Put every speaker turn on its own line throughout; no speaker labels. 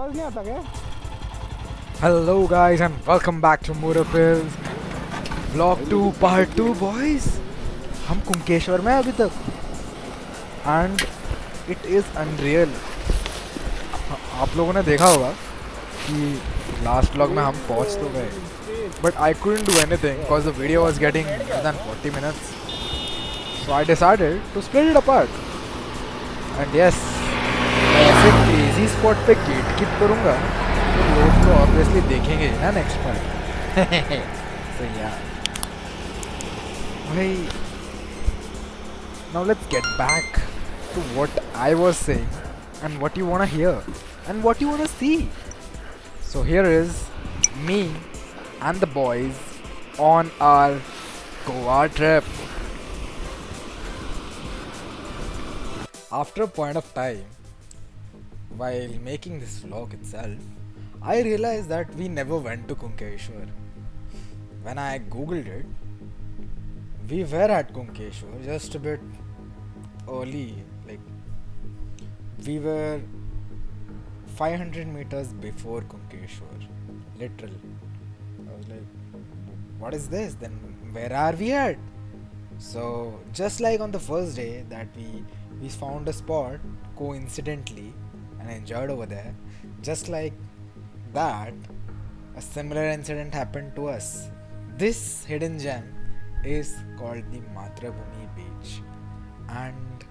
आवाज नहीं आता क्या?
Hello guys and welcome back to Murapils Vlog 2 Part 2 boys. हम कुंकेश्वर में हैं अभी तक and it is unreal. आप लोगों ने देखा होगा कि लास्ट व्लॉग में हम पहुंच तो गए but I couldn't do anything because the video was getting more than 40 minutes. So I decided to split it apart. And yes, मैं ऐसे क्रेजी स्पॉट पे गेट कीप करूँगा तो लोग तो ऑब्वियसली देखेंगे ना नेक्स्ट पार्ट. So yeah. भाई now let's get back to what I was saying and what you wanna hear and what you wanna see. So here is me and the boys on our Goa trip. After a point of time, while making this vlog itself, I realized that we never went to Kunkeshwar. When I googled it, we were at Kunkeshwar just a bit early, like we were 500 meters before Kunkeshwar, literal. I was like, what is this? Then where are we at? So just like on the first day that we found a spot coincidentally and enjoyed over there, just like that, a similar incident happened to us. This hidden gem is called the Matrabhumi Beach, and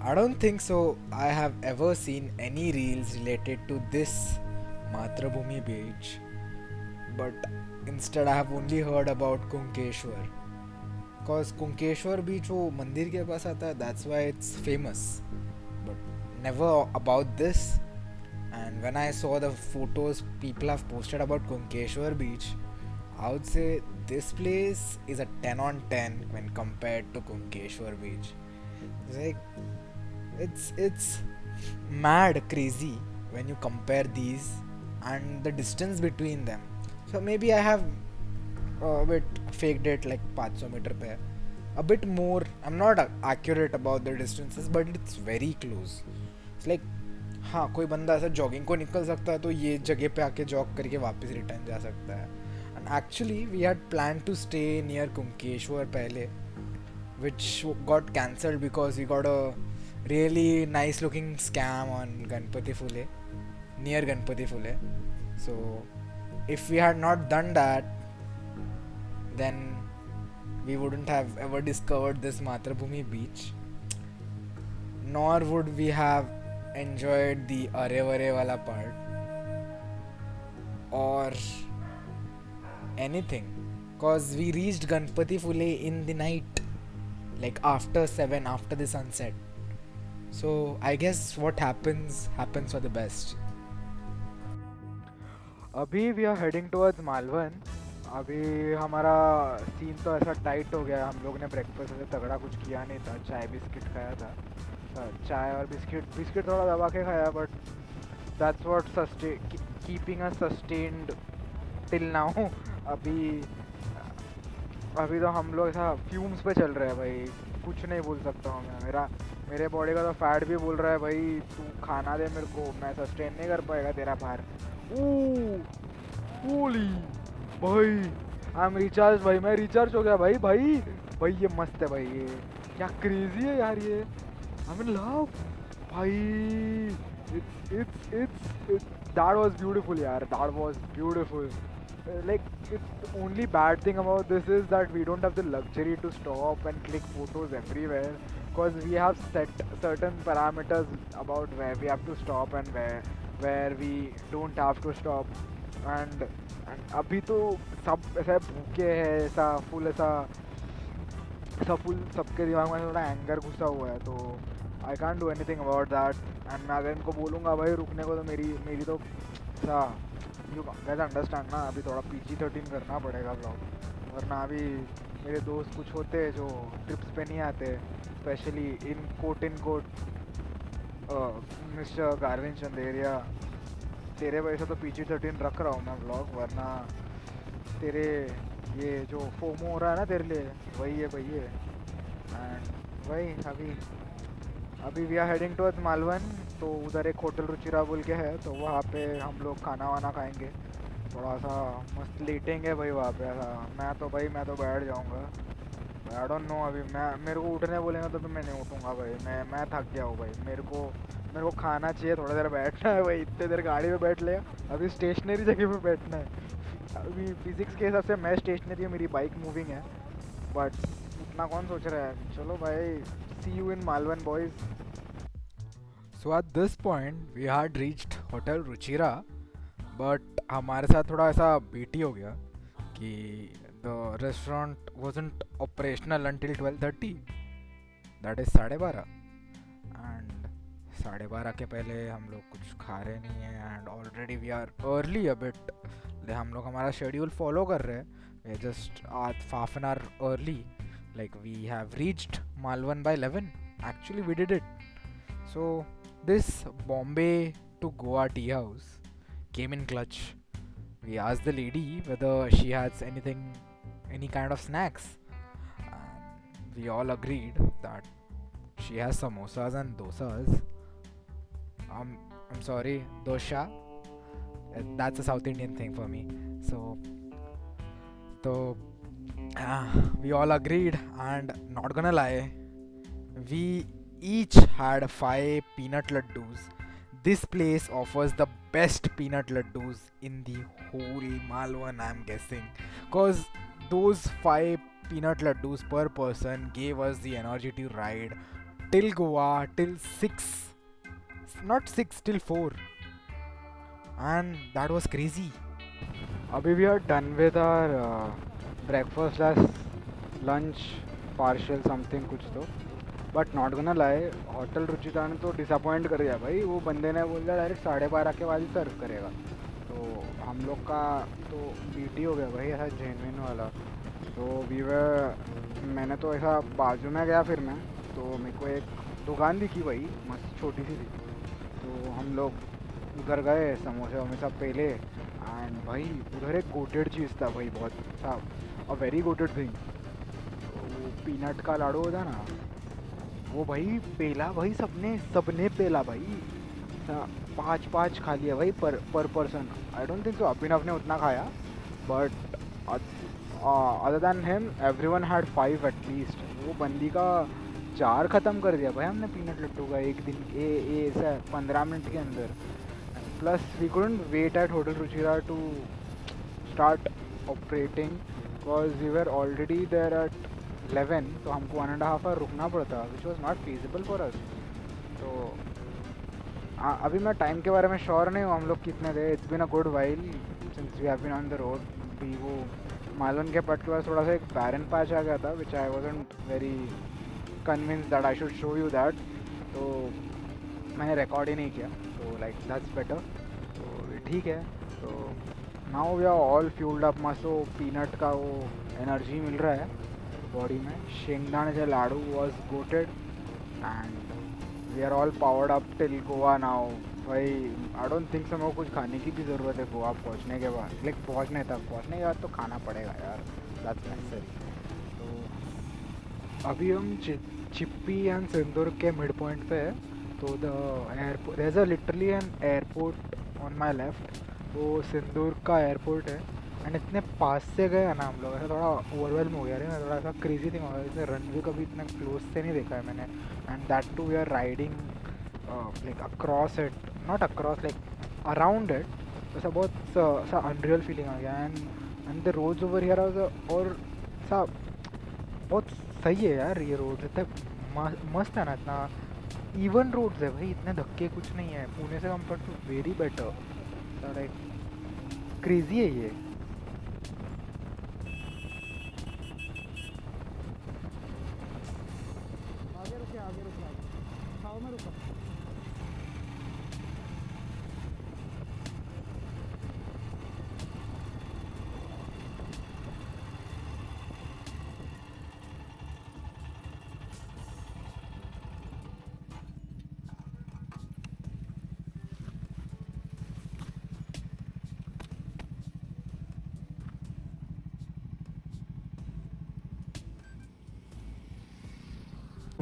I don't think so I have ever seen any reels related to this Matrabhumi Beach, but instead I have only heard about Kunkeshwar. Cause Kunkeshwar beach वो मंदिर के पास आता है, that's why it's famous, but never about this. And when I saw the photos people have posted about Kunkeshwar beach, I would say this place is a 10 on 10 when compared to Kunkeshwar beach. It's like it's mad crazy when you compare these and the distance between them. So maybe I have a bit faked it like 500 meter पे a bit more. I'm not accurate about the distances but it's very close. It's like हाँ कोई बंदा ऐसा jogging को निकल सकता है तो ये जगह पे आके जॉग करके वापस रिटर्न जा सकता है. And actually we had plan to stay near Kunkeshwar पहले which got cancelled because we got a really nice looking scam on Ganpati Phule, near Ganpati Phule. So if we had not done that, then we wouldn't have ever discovered this Matrabhumi beach, nor would we have enjoyed the Arevare wala part or anything, cause we reached Ganpati Phule in the night, like after 7, after the sunset. So I guess what happens for the best. अभी we are heading towards Malvan. अभी हमारा scene तो ऐसा tight हो गया, हम लोग ने ब्रेकफास्ट ऐसे तगड़ा कुछ किया नहीं था, चाय बिस्किट खाया था. चाय और बिस्किट थोड़ा दबा के खाया, but that's what keeping us sustained till now. अभी तो हम लोग ऐसा फ्यूम्स पे चल रहे हैं भाई, कुछ नहीं बोल सकता हूँ मैं. मेरे बॉडी का तो फैट भी बोल रहा है भाई तू खाना दे मेरे को, मैं सस्टेन नहीं कर पाएगा तेरा भार. होली भाई आई एम रिचार्ज भाई, मैं रिचार्ज हो गया भाई ये मस्त है भाई, ये क्या क्रेजी है यार, ये आई मीन लव भाई. it's that was beautiful यार, that was beautiful. Like it's the only bad thing about this is that we don't have the luxury to stop and click photos everywhere, because we have set certain parameters about where we have to stop and where we don't have to stop. and अभी तो सब ऐसा भूखे हैं, ऐसा full सबके दिमाग में थोड़ा एंगर घुसा हुआ है, तो I can't do anything about that. And मैं अगर इनको बोलूँगा भाई रुकने को तो मेरी तो ऐसा यू गाइस अंडरस्टैंड ना, अभी थोड़ा PG-13 करना पड़ेगा ब्लॉग, वरना अभी मेरे दोस्त कुछ होते हैं जो ट्रिप्स पे नहीं आते, specially in quote mister Garvin Chanderia. तेरे वजह से तो PG-13 रख रहा हूँ मैं ब्लॉग, वरना तेरे ये जो फोमो हो रहा है ना तेरे लिए, वही है भाई. एंड वही अभी we are heading towards Malvan. तो उधर एक होटल रुचिरा बोल के है, तो वहाँ पे हम लोग खाना वाना खाएंगे, थोड़ा सा मस्त लेटेंगे भाई वहाँ पे। ऐसा मैं तो बैठ जाऊँगा। आई डोंट नो, अभी मैं मेरे को उठने बोलेंगे तो मैं नहीं उठूँगा भाई। मैं थक गया हूँ भाई। मेरे को खाना चाहिए, थोड़ा देर बैठना है भाई। इतने देर गाड़ी में बैठ लिया, अभी स्टेशनरी जगह पे बैठना है। अभी फिजिक्स के हिसाब से मैं स्टेशनरी है, मेरी बाइक मूविंग है, बट उतना कौन सोच रहा है। चलो भाई, see you in Malvan boys. So at this point we had reached hotel Ruchira, but हमारे साथ थोड़ा ऐसा बीटी हो गया कि the restaurant wasn't operational until 12:30, that is 12:30। And 12:30 के पहले हम लोग कुछ खा रहे नहीं हैं, and already we are early a bit. हम लोग हमारा शेड्यूल फॉलो कर रहे हैं, we are just half an hour early. Like we have reached Malvan by 11, actually we did it. So this Bombay to Goa tea house came in clutch. We asked the lady whether she has any kind of snacks, and we all agreed that she has samosas and dosas. I'm sorry, dosha. That's a South Indian thing for me. So we all agreed, and not gonna lie, we each had 5 peanut laddus. This place offers the best peanut laddus in the whole Malwan, I'm guessing, cause those 5 peanut laddus per person gave us the energy to ride till Goa till 6, not 6, till 4, and that was crazy. Abhi we are done with our breakfast slash lunch partial something कुछ तो, but not gonna लाए, hotel Ruchita ने तो disappoint कर दिया भाई। वो बंदे ने बोल दिया डायरेक्ट 12:30 के बाद ही सर्व करेगा। तो हम लोग का तो बीटी हो गया भाई, ऐसा जेन्युइन वाला। तो मैंने तो ऐसा बाजू में गया, फिर मैं तो मेरे को एक दुकान दिखी भाई, मस्त छोटी सी थी। तो हम लोग उधर गए, समोसे वमोसा पहले, एंड भाई उधर एक गोटेड चीज़ था भाई, बहुत सा अ वेरी गोटेड थिंग। वो पीनट का लाडू होता ना, वो भाई पेला भाई, सबने पेला भाई। 5 खा लिया भाई पर person. I don't think so Abhinav ने उतना खाया, but other than him everyone had 5 at least. वो बंदी का 4 ख़त्म कर दिया भाई हमने पीनट लड्डू का एक दिन, ऐसा 15 मिनट के अंदर। Plus we couldn't wait at hotel Ruchira to start operating, because we were already there at 11, तो हमको 1.5 आवर रुकना पड़ता, which was not feasible for us. तो अभी मैं टाइम के बारे में श्योर नहीं हूँ हम लोग कितने थे। It's been a good while since we have been on the road. भी वो मालवन के पट के पास थोड़ा सा एक बैरन पैच आ गया था, which I wasn't very convince that I should show you that, तो मैंने रिकॉर्ड ही नहीं किया। तो लाइक दैट्स बेटर, तो ठीक है। तो now we are all fuelled up, मसो पीनट का वो एनर्जी मिल रहा है बॉडी में। शेंगदाने से laddoo was gotted, and we are all powered up till Goa now भाई। आई डोंट थिंक सो मेरे को कुछ खाने की भी ज़रूरत है गोवा पहुंचने के बाद। लाइक पहुंचने के बाद तो खाना पड़ेगा यार, दैट्स नेसेसरी। तो अभी हम चिप्पी एंड सिंदूर के मिड पॉइंट पे है। तो the airport, there is literally an airport on my left, वो सिंदूर का एयरपोर्ट है। एंड इतने पास से गए ना हम लोग, ऐसा थोड़ा ओवरवेलम हो गया ना, थोड़ा सा क्रेजी थिंग हो गया। जैसे रनवे कभी इतना क्लोज से नहीं देखा है मैंने, and that too we are riding like across it, not across like around it. ऐसा बहुत सा अनरियल फीलिंग आ गया। And the roads over here और सा बहुत सही है यार, ये रोड इतने मस्त है ना, इतना इवन रोड्स है भाई, इतने धक्के कुछ नहीं है। पुणे से compare to very better, like crazy है ये। आगे रुक खाओ में रुका।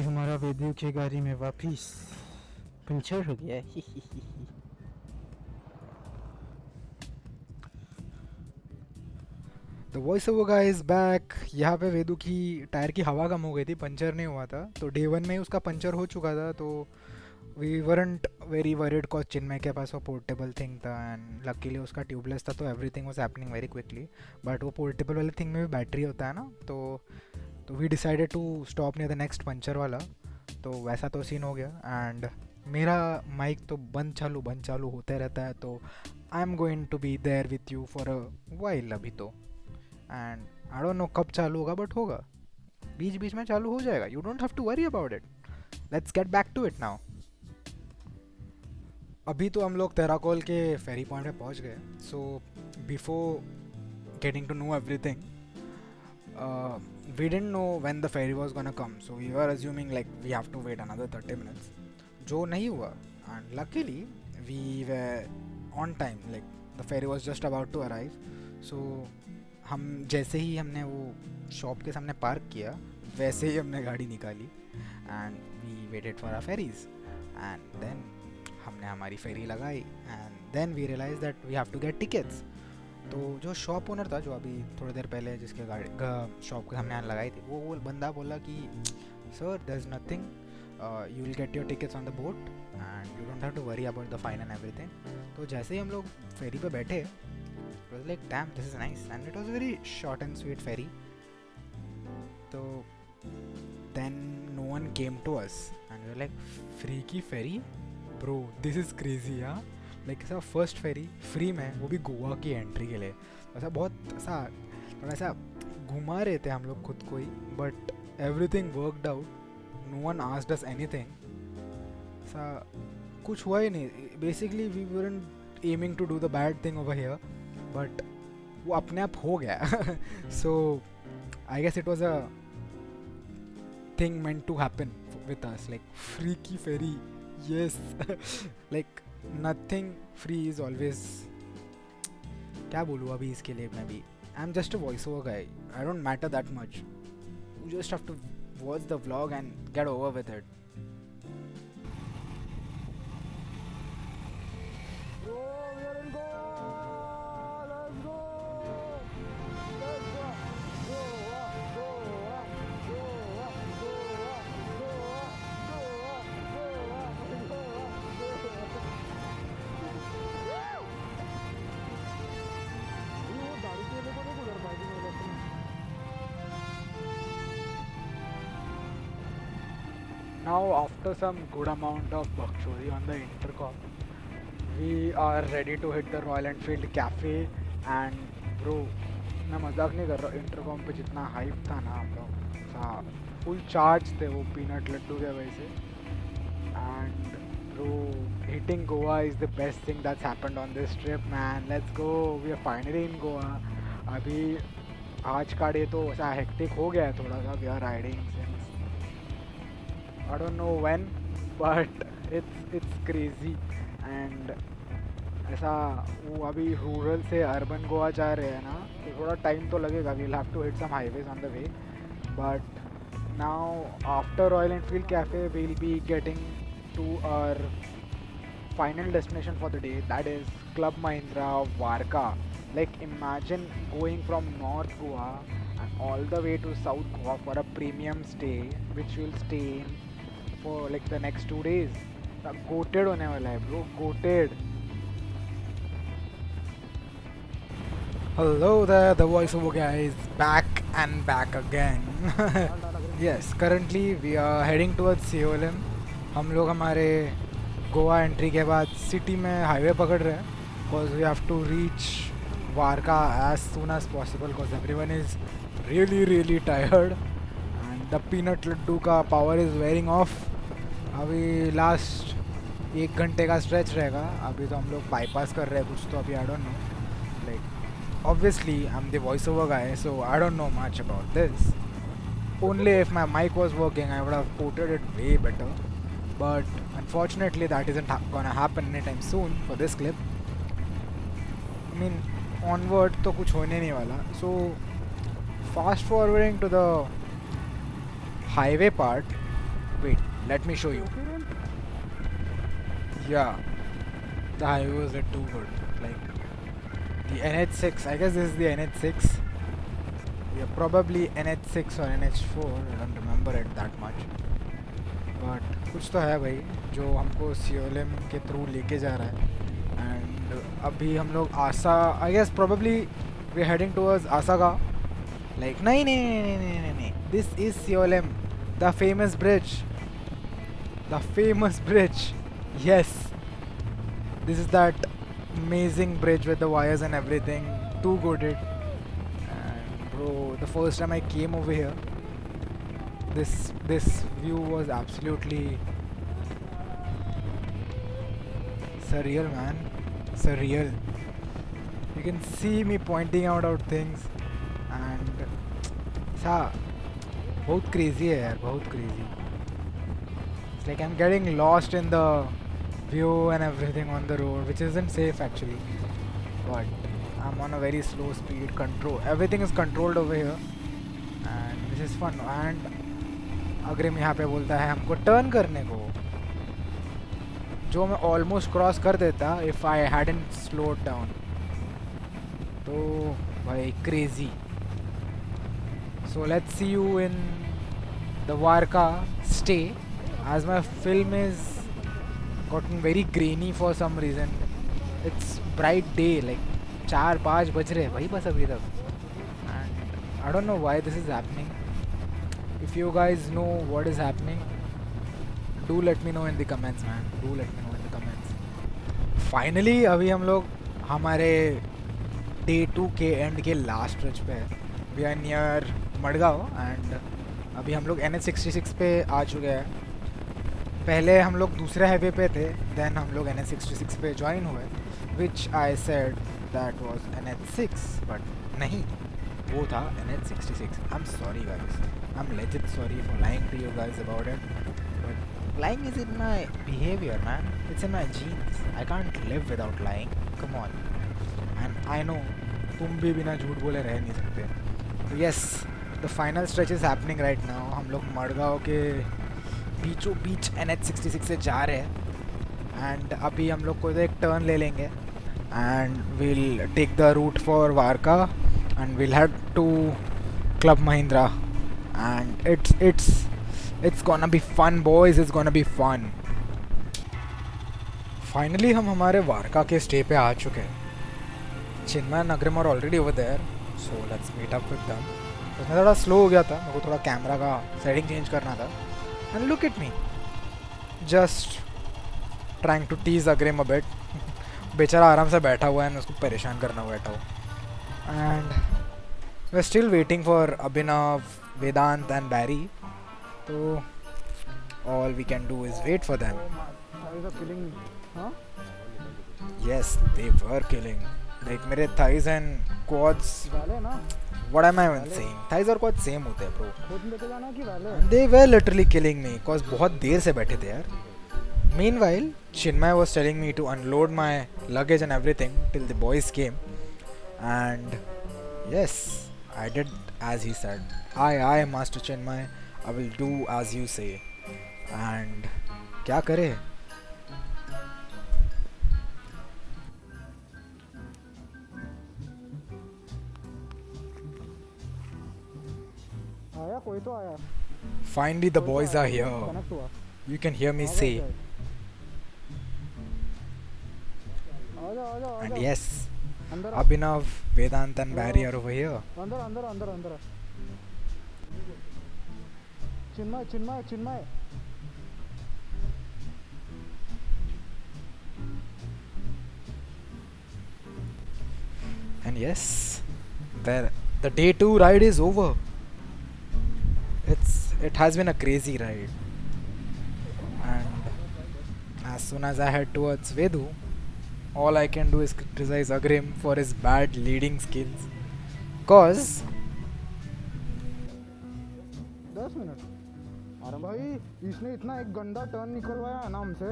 हमारा वेदू की गाड़ी में वापिस पंचर हो गया
the voice over guys is back. यहाँ पे वेदू की टायर की हवा कम हो गई थी, पंचर नहीं हुआ था, तो डे वन में ही उसका पंचर हो चुका था। तो we weren't very worried cause Chinmay के पास वो पोर्टेबल थिंग था एंड लकीली उसका ट्यूबलेस था, तो everything was happening very quickly. But वो पोर्टेबल वाले थिंग में भी बैटरी होता है ना, तो we decided to stop near the next puncture वाला। तो वैसा तो सीन हो गया एंड मेरा माइक तो बंद चालू होते रहता है, तो I am going to be there with you for a while अभी तो। एंड आई डोंट नो कब चालू होगा, बट होगा, बीच बीच में चालू हो जाएगा। You don't have to worry about it. Let's get back to it now. अभी तो हम लोग तेराकोल के फेरी पॉइंट पे पहुंच गए। So before getting to know everything, we didn't know when the ferry was gonna come, so we were assuming like we have to wait another 30 minutes, जो नहीं हुआ। and luckily we were on time, like the ferry was just about to arrive। so हम जैसे ही हमने वो shop के सामने park किया, वैसे ही हमने गाड़ी निकाली and we waited for our ferries. And then हमने हमारी फेरी लगाई and then we realize that we have to get tickets. तो जो शॉप ओनर था, जो अभी थोड़ी देर पहले जिसके गाड़ी शॉप के सामने लगाई थी, वो बंदा बोला कि sir there is nothing, you will get your tickets on the boat and you don't have to worry about the fine and everything. तो जैसे ही हम लोग फेरी पे बैठे, it was like damn this is nice and it was very short and sweet ferry. तो then no one came to us and we were like free की ferry bro, this is crazy. हाँ, like ऐसा first फेरी free में, वो भी गोवा की entry के लिए। ऐसा बहुत ऐसा थोड़ा ऐसा घुमा रहे थे हम लोग खुद को ही, but everything worked out. No one asked us anything. ऐसा कुछ हुआ ही नहीं। Basically we weren't aiming to do the bad thing over here, but वो अपने आप हो गया। So I guess it was a thing meant to happen with us, like freaky ferry, yes। like nothing free is always, क्या बोलूँ अभी इसके लिए मैं भी। I am just a voice over guy, I don't matter that much. You just have to watch the vlog and get over with it. Now, after some good amount of bakchori on the intercom, we are ready to hit the Royal Enfield Cafe and bro, मैं मजाक नहीं कर रहा, intercom पे जितना hype था ना हम लोग, सा फुल चार्ज थे वो पीनट लड्डू के वजह से। And bro, hitting Goa is the best thing that's happened on this trip man. Let's go, we are finally in Goa. अभी आज का डे तो ऐसा हेक्टिक हो गया है थोड़ा सा। We are riding since I don't know when, but it's crazy and ऐसा वो अभी रूरल से अर्बन गोवा जा रहे हैं ना, तो थोड़ा टाइम तो लगेगा। We'll have to hit some highways on the way, but now after Royal Enfield cafe we'll be getting to our final destination for the day, that is Club Mahindra Varka. Like imagine going from North Goa and all the way to South Goa for a premium stay, which will stay in for like the next 2 days। GOATed होने वाला है bro, GOATed. Hello there, the voiceover guy is back and back again। yes, currently we are heading towards COLM। हम लोग हमारे Goa entry के बाद city में highway पकड़ रहे हैं, because we have to reach Varca as soon as possible, because everyone is really really tired and the peanut laddoo का पावर इज़ वेयरिंग ऑफ। अभी लास्ट 1 घंटे का स्ट्रेच रहेगा। अभी तो हम लोग बाईपास कर रहे हैं कुछ, तो अभी I don't know, like obviously I'm the voiceover guy, so I don't know much about this. Only if my mic was working I would have ported it way better, but unfortunately that isn't gonna happen anytime soon for this clip। I mean onward तो कुछ होने नहीं वाला। So fast forwarding to the highway part, Wait, let me show you. Yeah, the highway was like too good. Like the NH6, I guess this is the NH6. Yeah, probably NH6 or NH4. I don't remember it that much. But कुछ तो है भाई जो हमको CLM के through लेके जा रहा है. And अभी हम लोग आसा, I guess probably we're heading towards Asaga. Like नहीं. This is CLM, the famous bridge. The famous bridge. Yes. This is that amazing bridge with the wires and everything. Too good it. And bro, the first time I came over here, this view was absolutely surreal, man. Surreal. You can see me pointing out things and सा बहुत crazy है यार, बहुत crazy. It's like I'm getting lost in the view and everything on the road, which isn't safe actually. But I'm on a very slow speed control. Everything is controlled over here, and this is fun. And अग्रिम यहाँ पे बोलता है हमको turn करने को, जो मैं ऑलमोस्ट क्रॉस कर देता if I hadn't slowed down. तो भाई crazy. So let's see you in the Varka stay, as my film is gotten very grainy for some reason. It's bright day, like 4-5 बज रहे भाई बस अभी तक. And I don't know why this is happening. If you guys know what is happening, do let me know in the comments, man. Do let me know in the comments. Finally अभी हम लोग हमारे Day 2 के and के last stretch पे है. We are near Madgaon and अभी हम लोग NH66 पे आ चुके हैं. पहले हम लोग दूसरे हाईवे पे थे, देन हम लोग NH66 पे ज्वाइन हुए, which I said that was NH6, but नहीं, वो था NH66. I am sorry guys, I am legit sorry for lying to you guys about it, but lying is in my behavior, man. It's in my genes. I can't live without lying. Come on. And I know तुम भी बिना झूठ बोले रह नहीं सकते. तो yes, the final stretch is happening right now. हम लोग मडगांव के बीचों बीच NH66 से जा रहे हैं एंड अभी हम लोग को एक टर्न ले लेंगे and we'll take the route for Varka and we'll head to Club Mahindra and it's gonna be fun, boys. It's gonna be fun. Finally हम हमारे वारका के स्टे पे आ चुके हैं. चिन्मय and Agrim are already over there, so let's meet up with them. उसमें थोड़ा slow हो गया था, मेरे को थोड़ा कैमरा का सेटिंग चेंज करना था. And look at me, just trying to tease Agrim a bit. बेचारा आराम से बैठा हुआ है, मैं उसको परेशान करना बैठा हूँ. And we're still waiting for Abhinav, Vedant and Barry. So all we can do is wait for them.
Thighs are killing me. Huh?
Yes, they were killing. Like मेरे thighs and quads.
वाले ना?
What am I even saying? Thighs और quads same होते हैं bro.
खुद लेके जाना कि वाले?
They were literally killing me cause बहुत देर से बैठे थे यार. Meanwhile, Chinmay was telling me to unload my luggage and everything till the boys came. And yes, I did as he said. I, Master Chinmay, I will do as you say. And क्या करे?
आया कोई तो आया.
Finally the boys are here.
Connect हुआ.
You can hear me say.
आजा.
And yes,
अंदर
Abhinav, Vedant and Barry are over here.
अंदर. चिन्मय.
And yes, the day 2 ride is over. It has been a crazy ride. And as soon as I head towards Vedu, all I can do is criticize Agrim for his bad leading skills. Cause
10 minute. अरे भाई इसने इतना एक गंदा turn निकलवाया है ना हमसे,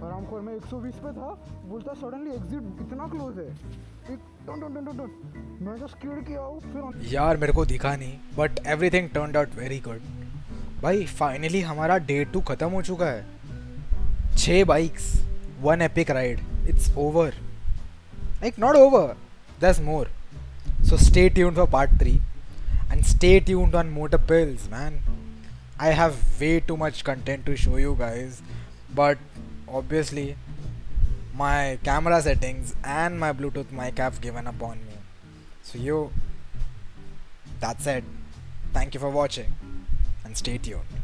और हमको मैं 120 पे था, बोलता सडनली एग्जिट इतना क्लोज है. टन मैं तो स्किड किया हूँ फिर.
यार मेरे को दिखा नहीं, but everything turned out very good. भाई फाइनली हमारा डे 2 खत्म हो चुका है. 6 bikes, 1 epic ride. It's over. Like not over. There's more. So stay tuned for part 3 and stay tuned on Motor Pills, man. I have way too much content to show you guys, but obviously my camera settings and my Bluetooth mic have given up on me. So that's it. Thank you for watching and stay tuned.